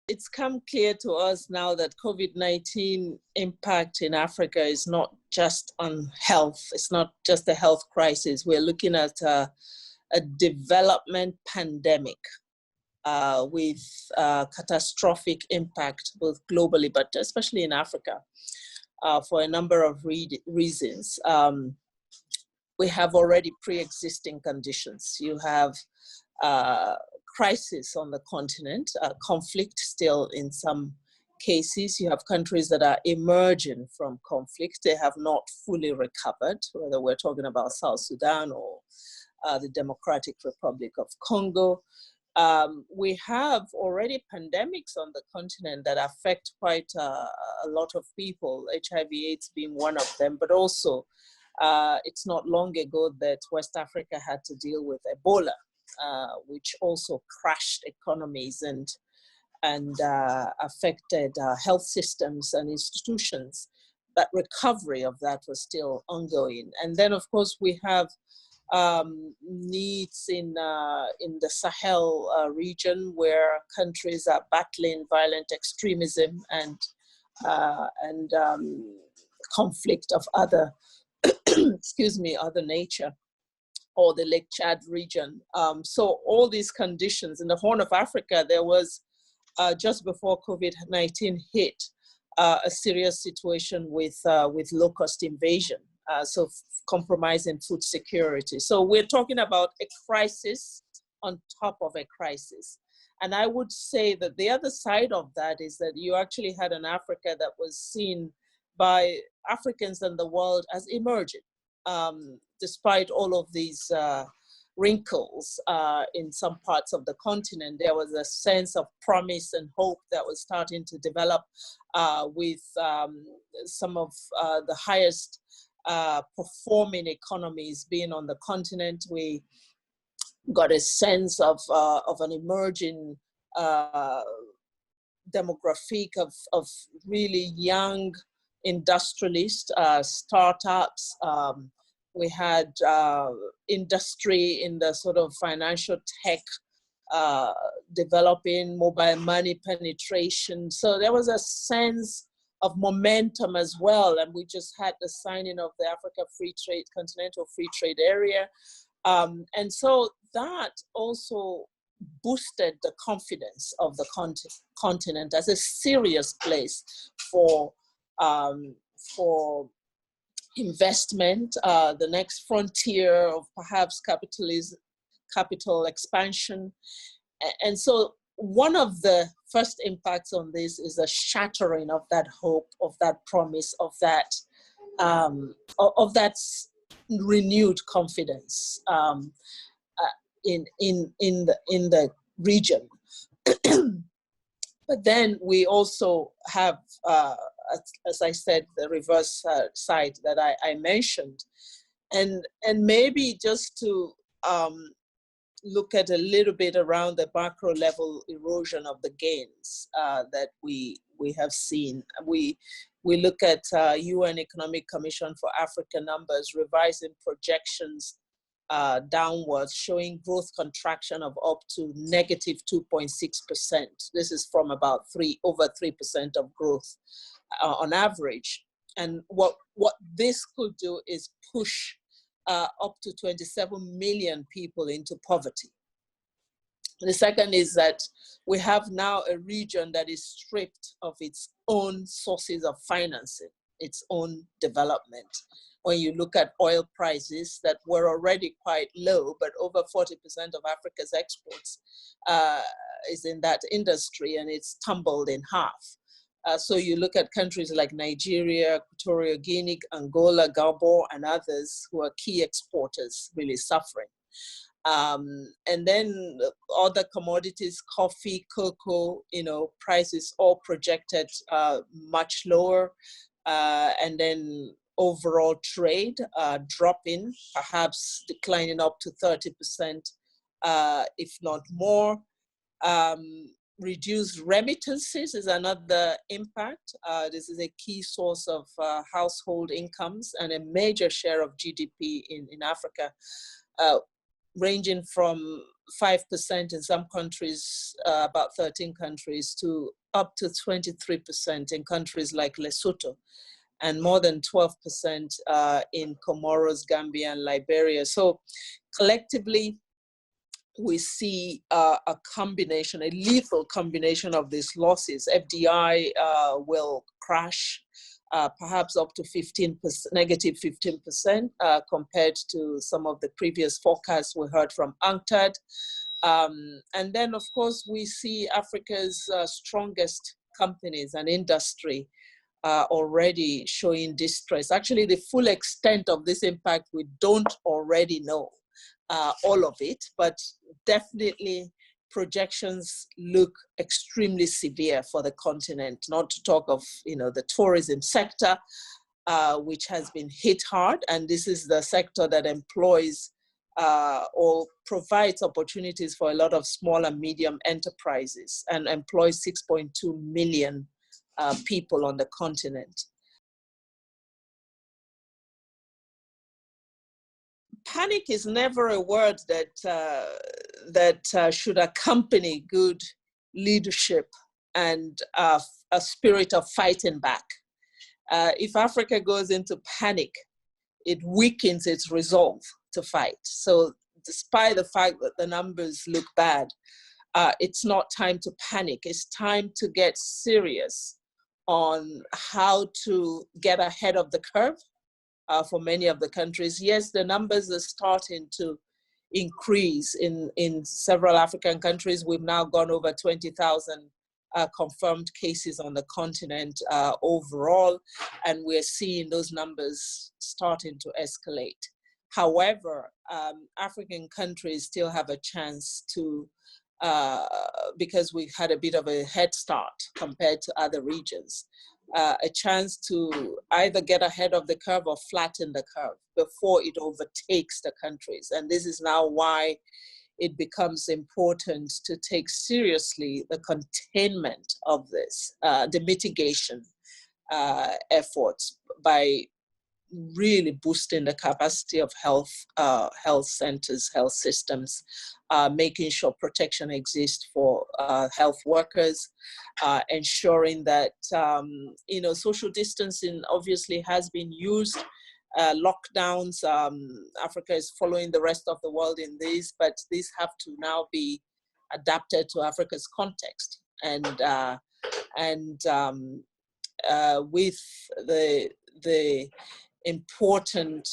It's come clear to us now that COVID-19 impact in Africa is not just on health. It's not just a health crisis. We're looking at a development pandemic with catastrophic impact both globally, but especially in Africa for a number of reasons. We have already pre-existing conditions. You have crisis on the continent, conflict still in some cases. You have countries that are emerging from conflict. They have not fully recovered, whether we're talking about South Sudan or the Democratic Republic of Congo. We have already pandemics on the continent that affect quite a lot of people, HIV/AIDS being one of them, but also it's not long ago that West Africa had to deal with Ebola, which also crashed economies and affected health systems and institutions. But recovery of that was still ongoing. And then, of course, we have needs in the Sahel region, where countries are battling violent extremism and conflict of other, excuse me, other nature, or the Lake Chad region. So all these conditions in the Horn of Africa, there was just before COVID-19 hit, a serious situation with locust invasion, so compromising food security. So we're talking about a crisis on top of a crisis. And I would say that the other side of that is that you actually had an Africa that was seen by Africans and the world as emerging, despite all of these wrinkles in some parts of the continent. There was a sense of promise and hope that was starting to develop with some of the highest performing economies being on the continent. We got a sense of an emerging demographic of really young industrialists, startups. We had industry in the sort of financial tech developing, mobile money penetration. So there was a sense of momentum as well. And we just had the signing of the Africa Continental Free Trade Area. And so that also boosted the confidence of the continent as a serious place for investment, the next frontier of perhaps capital expansion. And so one of the first impacts on this is a shattering of that hope, of that promise, of that renewed confidence in the region. But then we also have, as I said, the reverse side that I mentioned, and maybe just to look at a little bit around the macro level erosion of the gains that we have seen. We look at UN Economic Commission for Africa numbers, revising projections downwards, showing growth contraction of up to negative 2.6%. This is from about over 3% of growth on average. And what this could do is push up to 27 million people into poverty. The second is that we have now a region that is stripped of its own sources of financing, its own development. When you look at oil prices that were already quite low, but over 40% of Africa's exports is in that industry, and it's tumbled in half. So you look at countries like Nigeria, Equatorial Guinea, Angola, Ighobor, and others who are key exporters really suffering. And then other commodities, coffee, cocoa, prices all projected much lower. And then overall trade dropping, perhaps declining up to 30%, if not more. Reduced remittances is another impact. This is a key source of household incomes and a major share of GDP in Africa, ranging from 5% in some countries, about 13 countries, to up to 23% in countries like Lesotho, and more than 12% in Comoros, Gambia, and Liberia. So collectively, we see a combination, a lethal combination of these losses. FDI will crash perhaps up to negative 15% compared to some of the previous forecasts we heard from UNCTAD. And then, of course, we see Africa's strongest companies and industry already showing distress. Actually, the full extent of this impact, we don't already know all of it, but definitely projections look extremely severe for the continent, not to talk of, the tourism sector, which has been hit hard. And this is the sector that employs or provides opportunities for a lot of small and medium enterprises and employs 6.2 million people on the continent. Panic is never a word that should accompany good leadership and a spirit of fighting back. If Africa goes into panic, it weakens its resolve to fight. So despite the fact that the numbers look bad, it's not time to panic. It's time to get serious on how to get ahead of the curve. For many of the countries. Yes, the numbers are starting to increase in several African countries. We've now gone over 20,000 confirmed cases on the continent overall, and we're seeing those numbers starting to escalate. However, African countries still have a chance to, because we had a bit of a head start compared to other regions, a chance to either get ahead of the curve or flatten the curve before it overtakes the countries. And this is now why it becomes important to take seriously the containment of this, the mitigation efforts by really boosting the capacity of health centers, health systems, making sure protection exists for health workers, ensuring that social distancing obviously has been used. Lockdowns, Africa is following the rest of the world in this, but these have to now be adapted to Africa's context, and with the important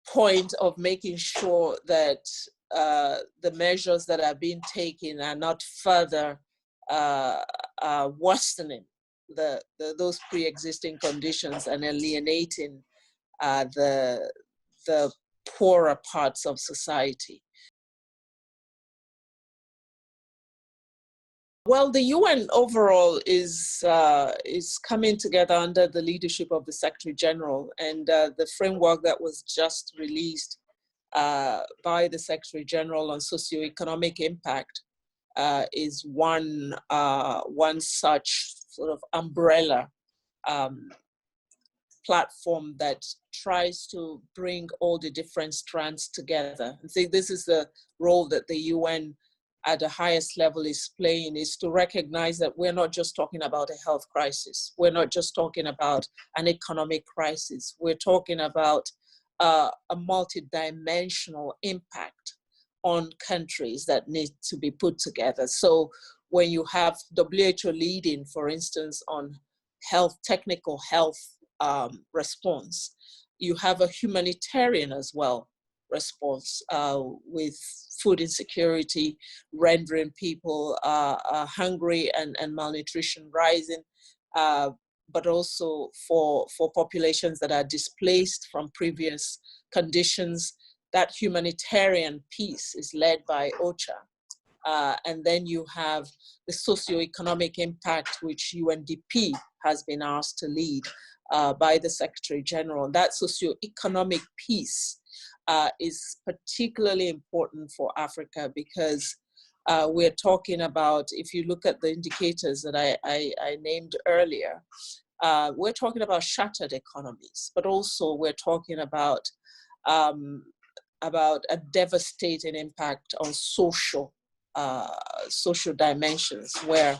point of making sure that the measures that are being taken are not further worsening those pre-existing conditions and alienating the poorer parts of society. Well, the UN overall is coming together under the leadership of the Secretary General, and the framework that was just released by the Secretary General on socioeconomic impact is one such sort of umbrella platform that tries to bring all the different strands together. I think this is the role that the UN at the highest level is playing, is to recognize that we're not just talking about a health crisis. We're not just talking about an economic crisis. We're talking about a multidimensional impact on countries that need to be put together. So when you have WHO leading, for instance, on technical health response, you have a humanitarian as well response with food insecurity, rendering people hungry and malnutrition rising, but also for populations that are displaced from previous conditions. That humanitarian piece is led by OCHA. And then you have the socioeconomic impact, which UNDP has been asked to lead by the Secretary General. That socioeconomic piece is particularly important for Africa because We're talking about, if you look at the indicators that I named earlier, we're talking about shattered economies, but also we're talking about a devastating impact on social dimensions, where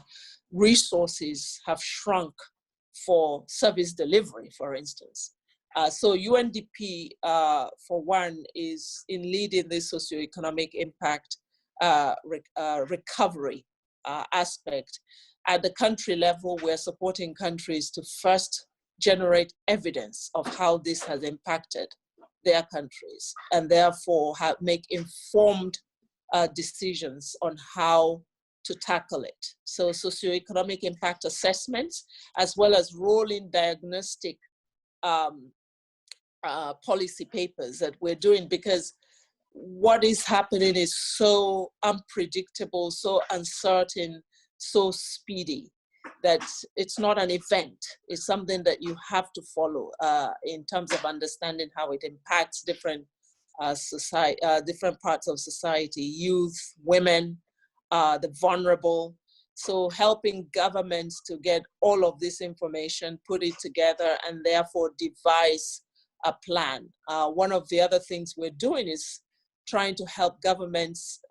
resources have shrunk for service delivery, for instance. So UNDP, for one, is in leading this socioeconomic impact recovery aspect. At the country level, we're supporting countries to first generate evidence of how this has impacted their countries, and therefore make informed decisions on how to tackle it. So socioeconomic impact assessments, as well as rolling diagnostic policy papers that we're doing, because what is happening is so unpredictable, so uncertain, so speedy, that it's not an event. It's something that you have to follow in terms of understanding how it impacts different different parts of society, youth, women, the vulnerable. So helping governments to get all of this information, put it together, and therefore devise a plan. One of the other things we're doing is trying to help governments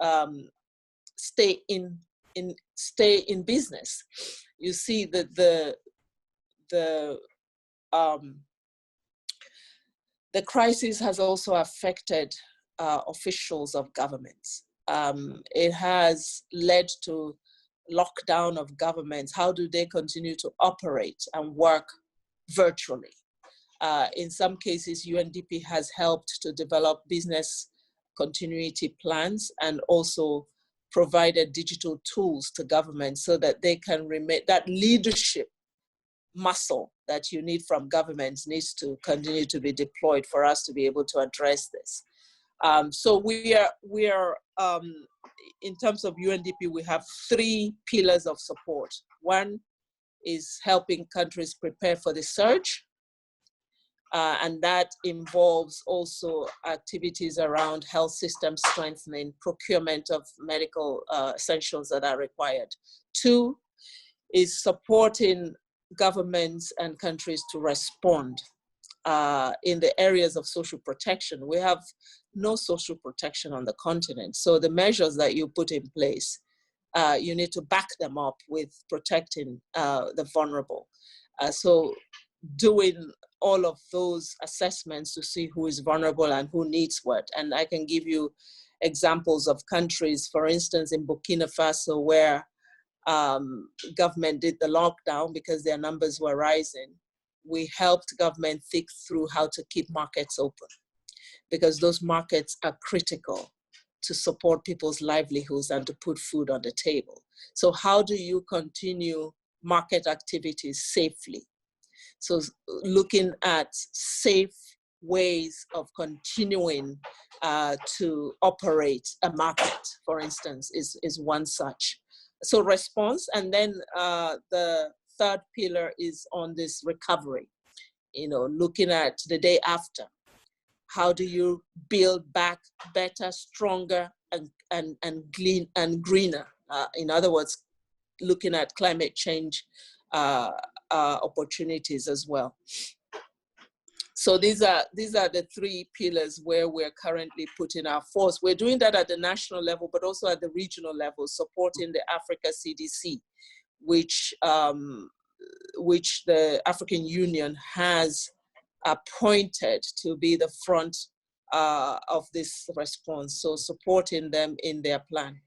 stay in business. You see that the crisis has also affected officials of governments. It has led to lockdown of governments. How do they continue to operate and work virtually? In some cases, UNDP has helped to develop business continuity plans and also provided digital tools to governments so that they can remain, that leadership muscle that you need from governments needs to continue to be deployed for us to be able to address this. So we are in terms of UNDP, we have 3 pillars of support. One is helping countries prepare for the surge. And that involves also activities around health system strengthening, procurement of medical essentials that are required. 2 is supporting governments and countries to respond in the areas of social protection. We have no social protection on the continent. So the measures that you put in place, you need to back them up with protecting the vulnerable. So doing all of those assessments to see who is vulnerable and who needs what. And I can give you examples of countries, for instance, in Burkina Faso, where government did the lockdown because their numbers were rising. We helped government think through how to keep markets open, because those markets are critical to support people's livelihoods and to put food on the table. So how do you continue market activities safely? So looking at safe ways of continuing to operate a market, for instance, is one such. So response, and then the 3rd pillar is on this recovery, looking at the day after. How do you build back better, stronger, and clean and greener? In other words, looking at climate change opportunities as well. So these are the 3 pillars where we're currently putting our force. We're doing that at the national level, but also at the regional level, supporting the Africa CDC, which the African Union has appointed to be the front of this response. So supporting them in their plan.